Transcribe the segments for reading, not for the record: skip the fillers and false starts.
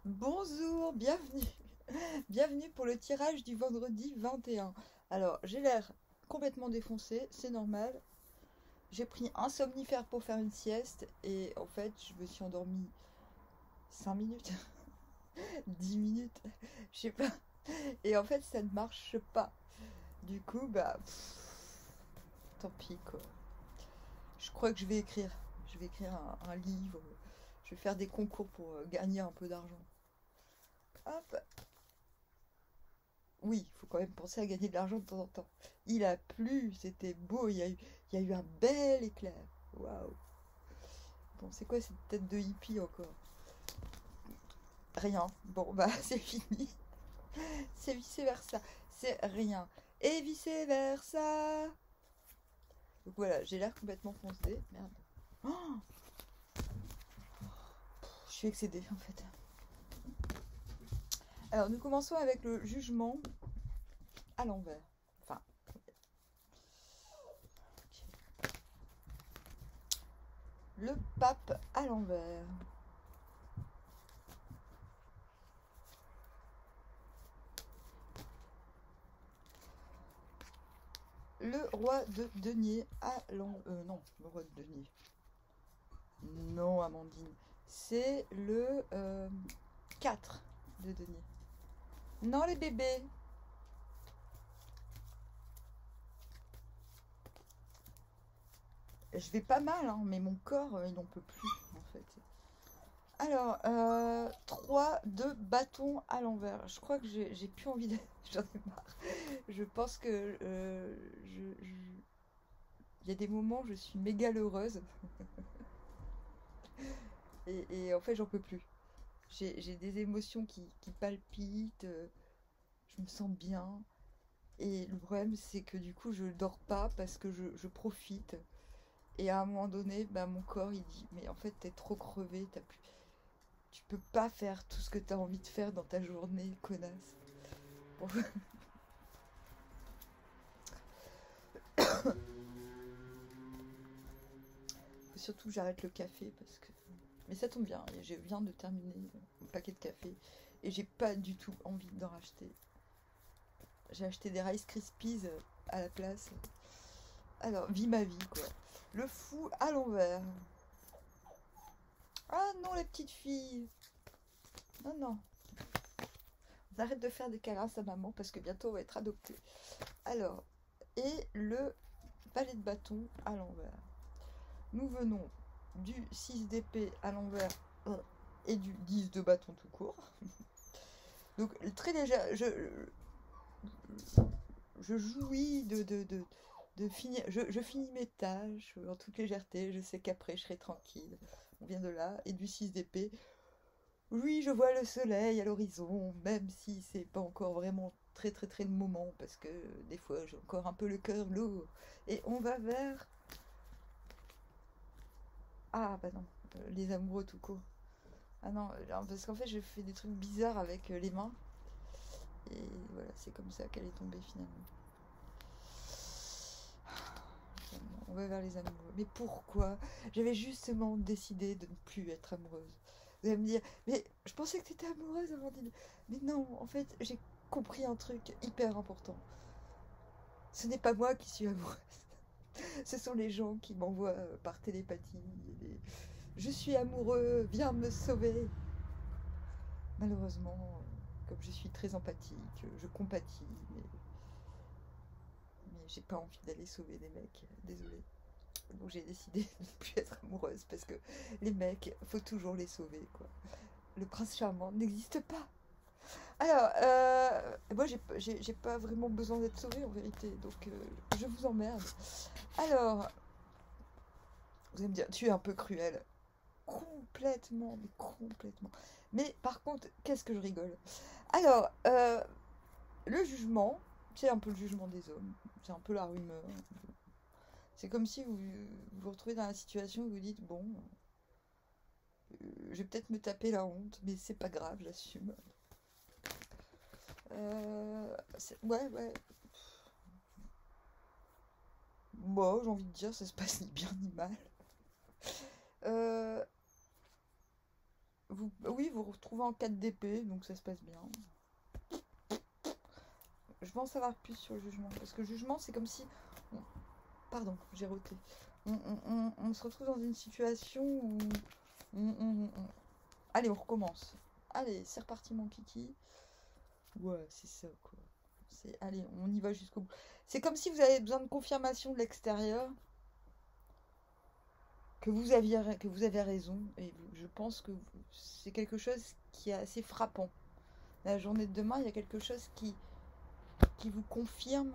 Bonjour, bienvenue. Bienvenue pour le tirage du vendredi 21. Alors, j'ai l'air complètement défoncé, c'est normal. J'ai pris un somnifère pour faire une sieste et en fait, je me suis endormie 5 minutes, 10 minutes, je sais pas. Et en fait, ça ne marche pas. Du coup, tant pis quoi. Je crois que je vais écrire. Je vais écrire un livre. Je vais faire des concours pour gagner un peu d'argent. Hop. Oui, il faut quand même penser à gagner de l'argent de temps en temps. Il a plu, c'était beau, il y a eu un bel éclair. Waouh. Bon, c'est quoi cette tête de hippie encore? Rien. Bon, bah, c'est fini. C'est vice-versa. C'est rien. Et vice-versa. Donc voilà, j'ai l'air complètement foncé. Merde. Oh, je suis excédée en fait. Alors, nous commençons avec le jugement à l'envers. Enfin, le pape à l'envers. Le roi de denier à l'envers. Non, le roi de denier. Non, Amandine. C'est le 4 de denier. Non, les bébés. Je vais pas mal, hein, mais mon corps, il n'en peut plus, en fait. Alors, 3 de bâton à l'envers. Je crois que j'ai plus envie de... J'en ai marre. Je pense que il y a des moments où je suis méga heureuse. Et en fait, j'en peux plus. J'ai des émotions qui palpitent. Je me sens bien. Et le problème, c'est que du coup, je dors pas parce que je profite. Et à un moment donné, bah, mon corps, il dit, mais en fait, t'es trop crevé, tu peux pas faire tout ce que t'as envie de faire dans ta journée, connasse. Bon. Faut surtout que j'arrête le café parce que... Mais ça tombe bien, je viens de terminer mon paquet de café et j'ai pas du tout envie d'en racheter. J'ai acheté des Rice Krispies à la place. Alors, vis ma vie, quoi. Le fou à l'envers. Ah non, les petites filles. Non, non. On arrête de faire des câlins à maman parce que bientôt on va être adopté. Alors, et le valet de bâton à l'envers. Nous venons du 6 d'épée à l'envers et du 10 de bâton tout court. Donc, très léger. Je jouis de finir. Je finis mes tâches en toute légèreté. Je sais qu'après, je serai tranquille. On vient de là. Et du 6 d'épée. Oui, je vois le soleil à l'horizon, même si c'est pas encore vraiment très très très le moment, parce que des fois j'ai encore un peu le cœur lourd. Et on va vers... Ah bah non, les amoureux tout court. Ah non, parce qu'en fait je fais des trucs bizarres avec les mains. Et voilà, c'est comme ça qu'elle est tombée finalement. On va vers les amoureux. Mais pourquoi? J'avais justement décidé de ne plus être amoureuse. Vous allez me dire, mais je pensais que tu étais amoureuse, Amandine. Mais non, en fait, j'ai compris un truc hyper important. Ce n'est pas moi qui suis amoureuse. Ce sont les gens qui m'envoient par télépathie. Je suis amoureux, viens me sauver. Malheureusement, comme je suis très empathique, je compatis, mais j'ai pas envie d'aller sauver des mecs. Désolée. Donc j'ai décidé de ne plus être amoureuse parce que les mecs, faut toujours les sauver, quoi. Le prince charmant n'existe pas. Alors, moi j'ai pas vraiment besoin d'être sauvée en vérité, donc je vous emmerde. Alors, vous allez me dire, tu es un peu cruel. Complètement, mais complètement. Mais par contre, qu'est-ce que je rigole. Alors, le jugement, c'est un peu le jugement des hommes, c'est un peu la rumeur. C'est comme si vous vous retrouvez dans la situation où vous dites, bon, je vais peut-être me taper la honte, mais c'est pas grave, j'assume. Ouais, ouais. Moi, j'ai envie de dire, ça se passe ni bien ni mal. Euh, Oui, vous vous retrouvez en 4 d'épée, donc ça se passe bien. Je veux en savoir plus sur le jugement. Parce que le jugement, c'est comme si... Pardon, j'ai roté. On se retrouve dans une situation où... Allez, on recommence. Allez, c'est reparti mon kiki. Ouais, c'est ça, quoi. Allez, on y va jusqu'au bout. C'est comme si vous avez besoin de confirmation de l'extérieur que vous avez raison. Et je pense que c'est quelque chose qui est assez frappant. La journée de demain, il y a quelque chose qui vous confirme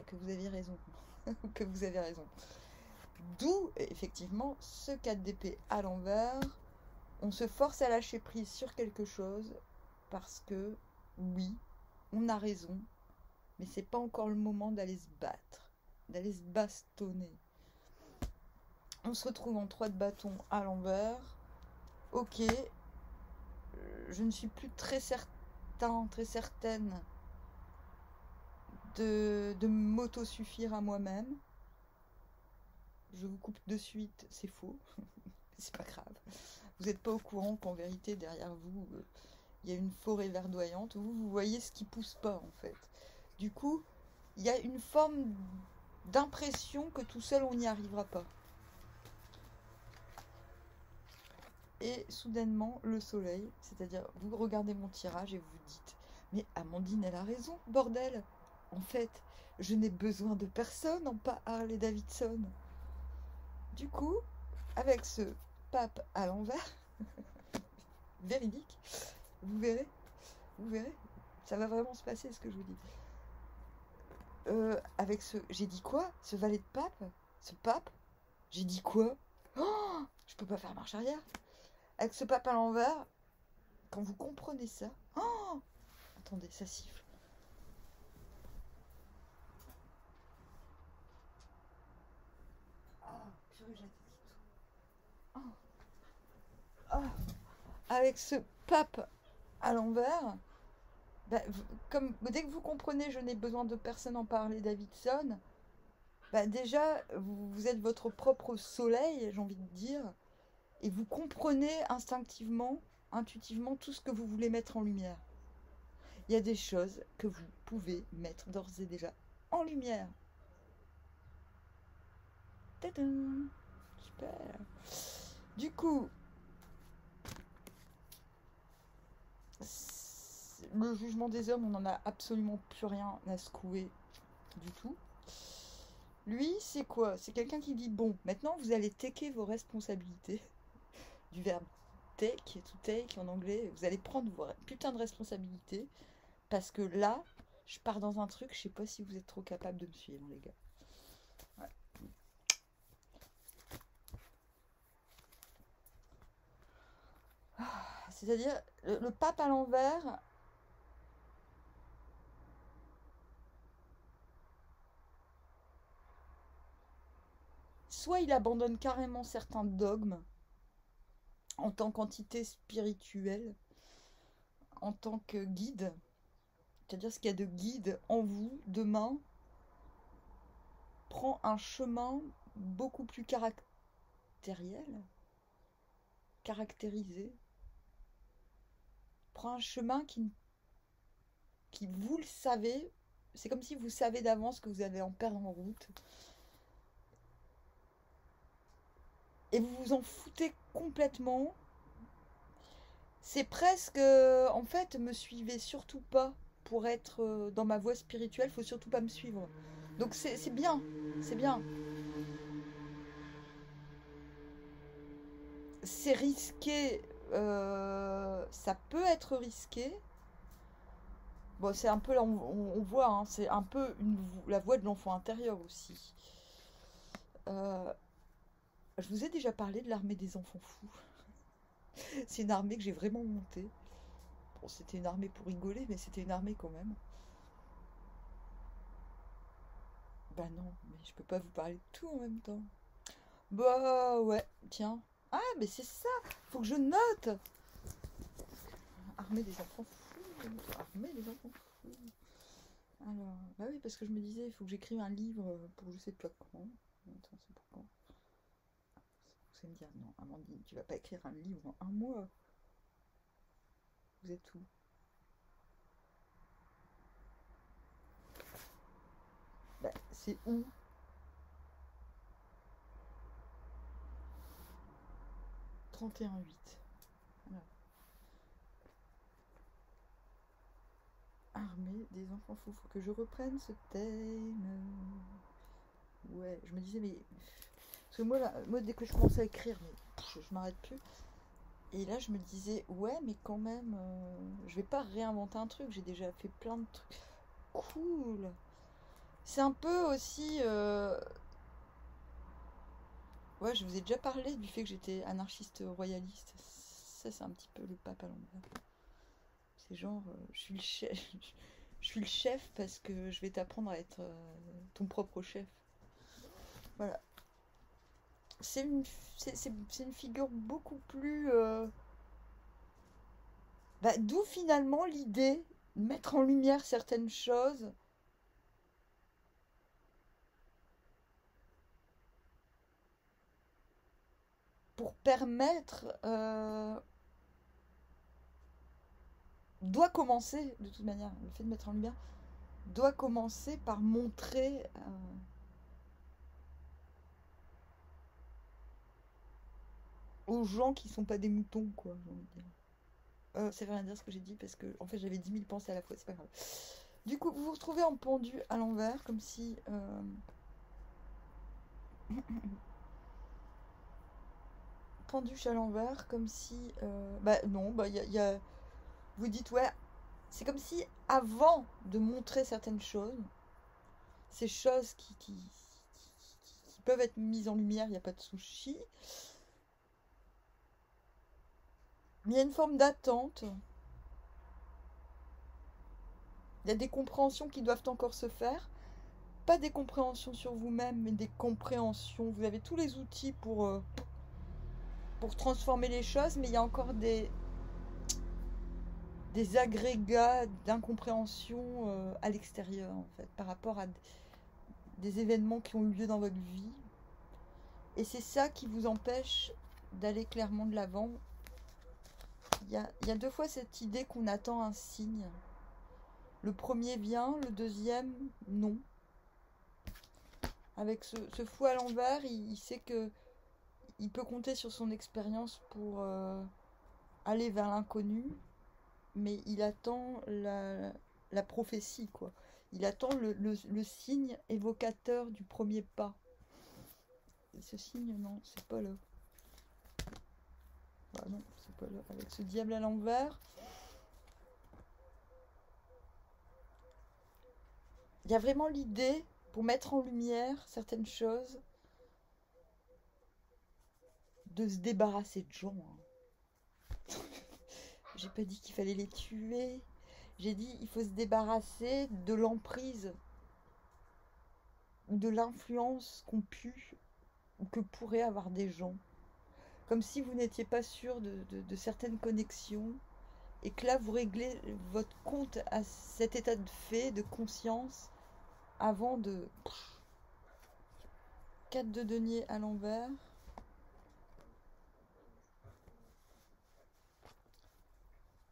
que vous avez raison. Que vous avez raison. D'où, effectivement, ce 4 d'épée à l'envers. On se force à lâcher prise sur quelque chose parce que, oui, on a raison, mais c'est pas encore le moment d'aller se battre, d'aller se bastonner. On se retrouve en 3 de bâton à l'envers. Ok, je ne suis plus très certaine de m'auto-suffire à moi-même. Je vous coupe de suite, c'est faux. C'est pas grave. Vous n'êtes pas au courant qu'en vérité, derrière vous, il y a une forêt verdoyante. Vous voyez ce qui pousse pas, en fait. Du coup, il y a une forme d'impression que tout seul, on n'y arrivera pas. Et soudainement, le soleil, c'est-à-dire, vous regardez mon tirage et vous dites « Mais Amandine, elle a raison, bordel! En fait, je n'ai besoin de personne en pas Harley Davidson. » Du coup, avec ce pape à l'envers, véridique, vous verrez, ça va vraiment se passer ce que je vous dis. Avec ce, j'ai dit quoi? Ce valet de pape? Ce pape? J'ai dit quoi? Oh, je peux pas faire marche arrière. Avec ce pape à l'envers, quand vous comprenez ça, oh, attendez, ça siffle. Avec ce pape à l'envers, comme dès que vous comprenez, je n'ai besoin de personne en parler, Davidson. Déjà, vous êtes votre propre soleil, j'ai envie de dire, et vous comprenez instinctivement, intuitivement tout ce que vous voulez mettre en lumière. Il y a des choses que vous pouvez mettre d'ores et déjà en lumière. Tadam! Super. Du coup, le jugement des hommes, on n'en a absolument plus rien à secouer du tout. Lui, c'est quoi? C'est quelqu'un qui dit, bon, maintenant vous allez taker vos responsabilités. Du verbe take, to take en anglais. Vous allez prendre vos putains de responsabilités. Parce que là, je pars dans un truc, je sais pas si vous êtes trop capable de me suivre, les gars. Ouais. C'est-à-dire, le pape à l'envers, soit il abandonne carrément certains dogmes en tant qu'entité spirituelle, en tant que guide, c'est-à-dire ce qu'il y a de guide en vous, demain, prend un chemin beaucoup plus caractérisé, prend un chemin qui vous le savez, c'est comme si vous savez d'avance que vous allez en perdre en route. Et vous vous en foutez complètement. C'est presque... en fait, me suivez surtout pas pour être dans ma voie spirituelle, faut surtout pas me suivre. Donc c'est bien, c'est bien. C'est risqué, ça peut être risqué. Bon, c'est un peu, on voit, hein, c'est un peu la voix de l'enfant intérieur aussi. Je vous ai déjà parlé de l'armée des enfants fous. C'est une armée que j'ai vraiment montée. Bon, c'était une armée pour rigoler, mais c'était une armée quand même. Bah non, mais je peux pas vous parler de tout en même temps. Bah ouais, tiens. Ah, mais c'est ça, faut que je note. Armée des enfants fous. Armée des enfants fous. Alors, bah oui, parce que je me disais, il faut que j'écrive un livre pour je sais pas quand. Attends, c'est pour quand? allez me dire, non, Amandine, tu vas pas écrire un livre en 1 mois. Vous êtes où? Bah, c'est où? « 31-8. Voilà. Armée des enfants fous. Faut que je reprenne ce thème. Ouais, je me disais, mais. Parce que moi, là, dès que je commence à écrire, mais je m'arrête plus. Et là, je me disais, ouais, mais quand même, je vais pas réinventer un truc. J'ai déjà fait plein de trucs. Cool. C'est un peu aussi. Ouais, je vous ai déjà parlé du fait que j'étais anarchiste royaliste. Ça, c'est un petit peu le pape à l'envers. C'est genre, je suis le chef. Je suis le chef parce que je vais t'apprendre à être ton propre chef. Voilà. C'est une figure beaucoup plus. D'où finalement l'idée de mettre en lumière certaines choses pour permettre. Doit commencer, de toute manière, le fait de mettre en lumière, doit commencer par montrer. Aux gens qui sont pas des moutons, quoi, j'ai envie de dire. Ça veut rien dire ce que j'ai dit parce que en fait j'avais 10 000 pensées à la fois, c'est pas grave. Du coup, vous vous retrouvez en pendu à l'envers, comme si. Pendu à l'envers, comme si. Non, vous dites, ouais, c'est comme si avant de montrer certaines choses, ces choses qui peuvent être mises en lumière, il n'y a pas de souci. Mais il y a une forme d'attente. Il y a des compréhensions qui doivent encore se faire. Pas des compréhensions sur vous-même, mais des compréhensions. Vous avez tous les outils pour transformer les choses, mais il y a encore des agrégats d'incompréhension à l'extérieur, en fait, par rapport à des événements qui ont eu lieu dans votre vie. Et c'est ça qui vous empêche d'aller clairement de l'avant. Il y a 2 fois cette idée qu'on attend un signe. Le premier vient, le deuxième, non. Avec ce fou à l'envers, il sait que il peut compter sur son expérience pour aller vers l'inconnu, mais il attend la prophétie, quoi. Il attend le signe évocateur du premier pas. Et ce signe, non, c'est pas là. Bah non, c'est pas là. Avec ce diable à l'envers, il y a vraiment l'idée, pour mettre en lumière certaines choses, de se débarrasser de gens. J'ai pas dit qu'il fallait les tuer. J'ai dit il faut se débarrasser de l'emprise ou de l'influence qu'ont pu ou que pourraient avoir des gens. Comme si vous n'étiez pas sûr de certaines connexions et que là vous réglez votre compte à cet état de fait, de conscience, avant de. 4 de denier à l'envers.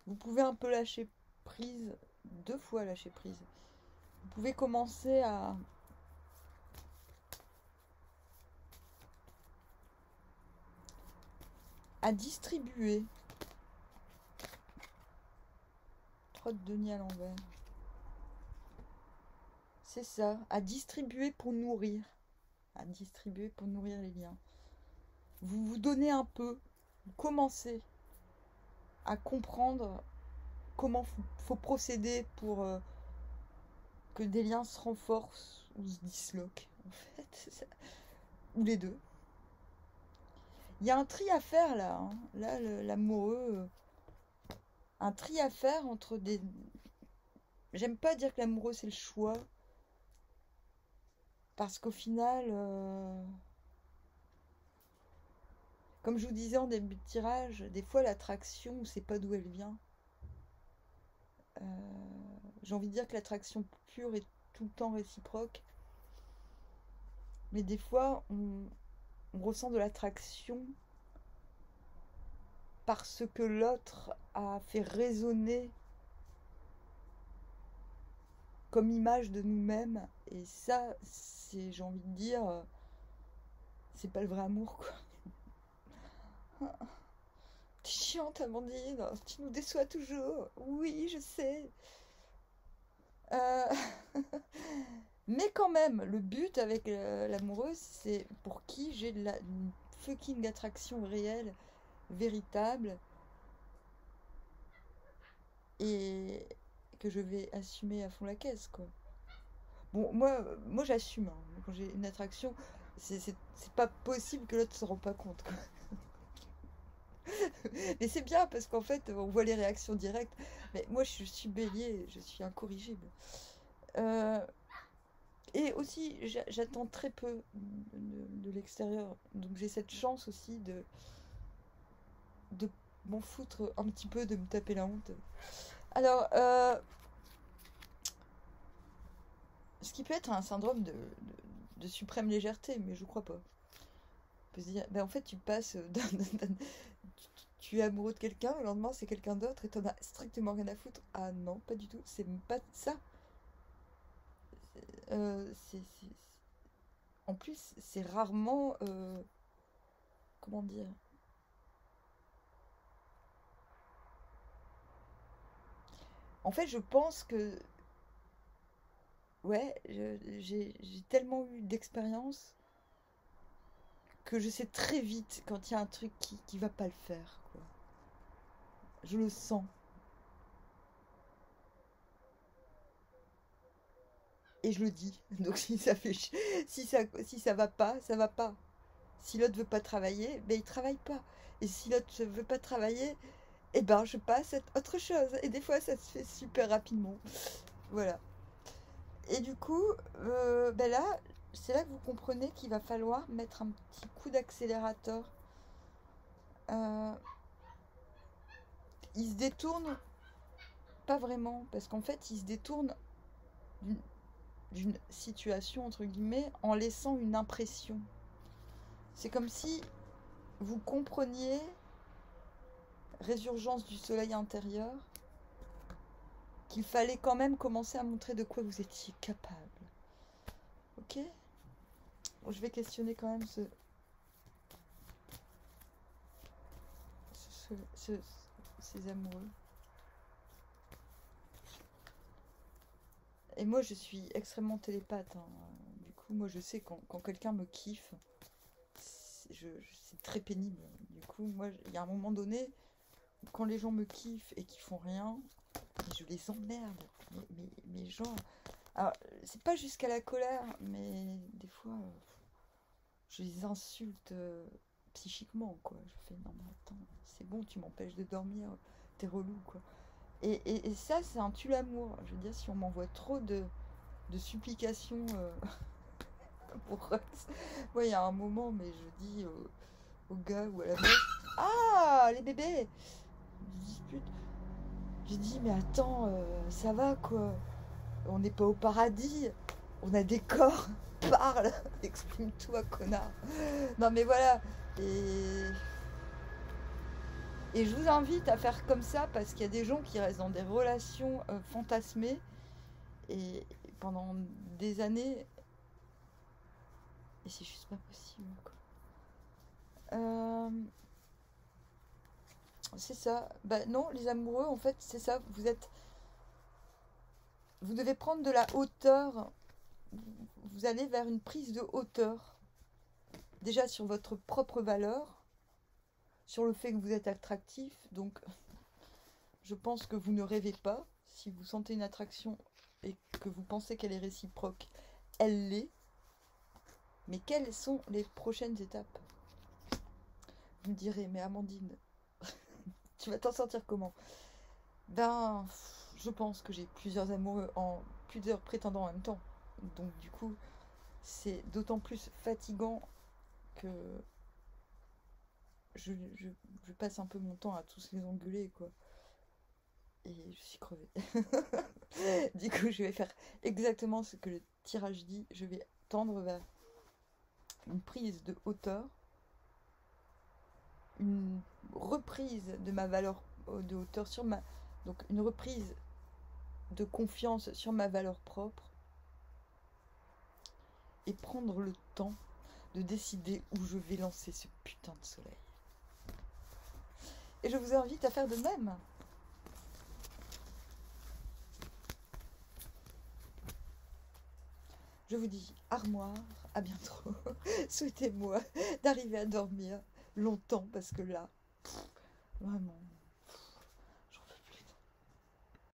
Vous pouvez un peu lâcher prise, 2 fois lâcher prise. Vous pouvez commencer à distribuer. 3 de denier à l'envers. C'est ça, à distribuer pour nourrir. À distribuer pour nourrir les liens. Vous vous donnez un peu, vous commencez à comprendre comment faut procéder pour que des liens se renforcent ou se disloquent, en fait. Ou les deux. Il y a un tri à faire là. Hein. Là, l'amoureux. Un tri à faire entre des. J'aime pas dire que l'amoureux c'est le choix. Parce qu'au final. Comme je vous disais en début de tirage, des fois l'attraction, on ne sait pas d'où elle vient. J'ai envie de dire que l'attraction pure est tout le temps réciproque. Mais des fois, on on ressent de l'attraction parce que l'autre a fait résonner comme image de nous-mêmes. Et ça, c'est, j'ai envie de dire, c'est pas le vrai amour, quoi. T'es chiante, Amandine, tu nous déçois toujours. Oui, je sais. Euh, Mais quand même, le but avec l'amoureuse, c'est pour qui j'ai une fucking attraction réelle, véritable, et que je vais assumer à fond la caisse, quoi. Bon, moi j'assume, hein. Quand j'ai une attraction, c'est pas possible que l'autre se rende pas compte, quoi. Mais c'est bien parce qu'en fait, on voit les réactions directes. Mais moi, je suis bélier, je suis incorrigible. Euh, et aussi, j'attends très peu de l'extérieur. Donc j'ai cette chance aussi de m'en foutre un petit peu, de me taper la honte. Alors, ce qui peut être un syndrome de suprême légèreté, mais je crois pas. On peut se dire, ben en fait, tu passes tu es amoureux de quelqu'un, le lendemain c'est quelqu'un d'autre et t'en as strictement rien à foutre. Ah non, pas du tout, c'est pas ça. C'est en plus, c'est rarement. Comment dire? En fait, je pense que. Ouais, j'ai tellement eu d'expérience que je sais très vite quand il y a un truc qui va pas le faire, quoi. Je le sens. Et je le dis. Donc si ça fait si ça va pas, ça va pas. Si l'autre veut pas travailler, ben il travaille pas. Et si l'autre veut pas travailler, eh ben je passe à autre chose. Et des fois ça se fait super rapidement. Voilà. Et du coup, ben là, c'est là que vous comprenez qu'il va falloir mettre un petit coup d'accélérateur. Euh, il se détourne pas vraiment, parce qu'en fait, il se détourne d'une d'une situation, entre guillemets, en laissant une impression. C'est comme si vous compreniez, résurgence du soleil intérieur, qu'il fallait quand même commencer à montrer de quoi vous étiez capable. Ok? Bon, je vais questionner quand même ces amoureux. Et moi, je suis extrêmement télépathe, hein. Du coup, moi, je sais quand quelqu'un me kiffe, c'est très pénible. Du coup, moi, il y a un moment donné, quand les gens me kiffent et qu'ils font rien, je les emmerde. Mais genre... Alors, c'est pas jusqu'à la colère, mais des fois, je les insulte psychiquement, quoi. Je fais, non mais attends, c'est bon, tu m'empêches de dormir, t'es relou, quoi. Et ça, c'est un tue-l'amour. Je veux dire, si on m'envoie trop de supplications pour Rex, ouais, il y a un moment, mais je dis au gars ou à la meuf, ah, les bébés, je dispute. J'ai dit, mais attends, ça va, quoi. On n'est pas au paradis, on a des corps, parle, exprime-toi, connard. Non, mais voilà. Et Et je vous invite à faire comme ça parce qu'il y a des gens qui restent dans des relations fantasmées et pendant des années et c'est juste pas possible, quoi. Euh, c'est ça. Bah non, les amoureux, en fait, c'est ça. Vous devez prendre de la hauteur. Vous allez vers une prise de hauteur. Déjà sur votre propre valeur, sur le fait que vous êtes attractif. Donc, je pense que vous ne rêvez pas. Si vous sentez une attraction et que vous pensez qu'elle est réciproque, elle l'est. Mais quelles sont les prochaines étapes? Vous me direz, mais Amandine, tu vas t'en sortir comment? Ben, je pense que j'ai plusieurs amoureux plusieurs prétendants en même temps. Donc du coup, c'est d'autant plus fatigant que je passe un peu mon temps à tous les engueuler, quoi. Et je suis crevée. Du coup, je vais faire exactement ce que le tirage dit. Je vais tendre vers une prise de hauteur une reprise de ma valeur de hauteur sur ma... Donc une reprise de confiance sur ma valeur propre et prendre le temps de décider où je vais lancer ce putain de soleil. Et je vous invite à faire de même. Je vous dis armoire, à bientôt. Souhaitez-moi d'arriver à dormir longtemps parce que là, vraiment...